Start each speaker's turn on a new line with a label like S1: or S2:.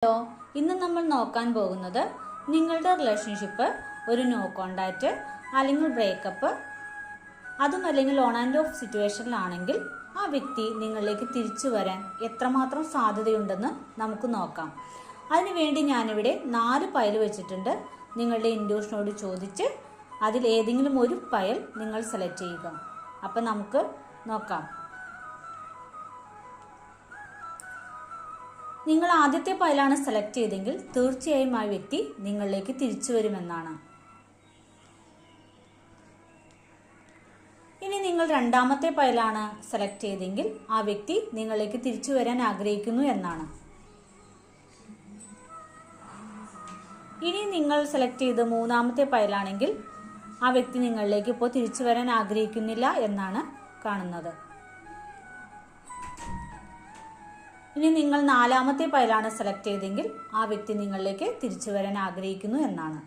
S1: Hello, ഇന്ന് നമ്മൾ നോക്കാൻ പോകുന്നത് നിങ്ങളുടെ റിലേഷൻഷിപ്പ് ഒരു നോ കോണ്ടാക്റ്റ് അല്ലെങ്കിൽ ബ്രേക്കപ്പ്, അതും അല്ലെങ്കിൽ ഓൺ ആൻഡ് ഓഫ് സിറ്റുവേഷനിലാണെങ്കിൽ ആ വ്യക്തി നിങ്ങളിലേക്ക് തിരിച്ചു വരാൻ എത്രമാത്രം സാധ്യതയുണ്ടെന്ന് നമുക്ക് നോക്കാം. അതിനുവേണ്ടി ഞാനിവിടെ 4 ഫയൽ വെച്ചിട്ടുണ്ട്. നിങ്ങളുടെ ഇൻഡ്യൂഷനോട് ചോദിച്ച് അതിൽ ഏതെങ്കിലും ഒരു ഫയൽ നിങ്ങൾ സെലക്ട് ചെയ്യുക. അപ്പം നമുക്ക് നോക്കാം. നിങ്ങൾ ആദ്യത്തെ ഫയലാണ് സെലക്ട് ചെയ്തെങ്കിൽ തീർച്ചയായും ആ വ്യക്തി നിങ്ങളിലേക്ക് തിരിച്ചു വരുമെന്നാണ്. ഇനി നിങ്ങൾ രണ്ടാമത്തെ ഫയലാണ് സെലക്ട് ചെയ്തെങ്കിൽ ആ വ്യക്തി നിങ്ങളിലേക്ക് തിരിച്ചു വരാൻ ആഗ്രഹിക്കുന്നു എന്നാണ്. ഇനി നിങ്ങൾ സെലക്ട് ചെയ്ത് മൂന്നാമത്തെ ഫയലാണെങ്കിൽ ആ വ്യക്തി നിങ്ങളിലേക്ക് ഇപ്പോൾ തിരിച്ചു വരാൻ ആഗ്രഹിക്കുന്നില്ല എന്നാണ് കാണുന്നത്. ഇനി നിങ്ങൾ നാലാമത്തെ ഫയലാണ് സെലക്ട് ചെയ്തെങ്കിൽ ആ വ്യക്തി നിങ്ങളിലേക്ക് തിരിച്ചു വരാൻ ആഗ്രഹിക്കുന്നു എന്നാണ്.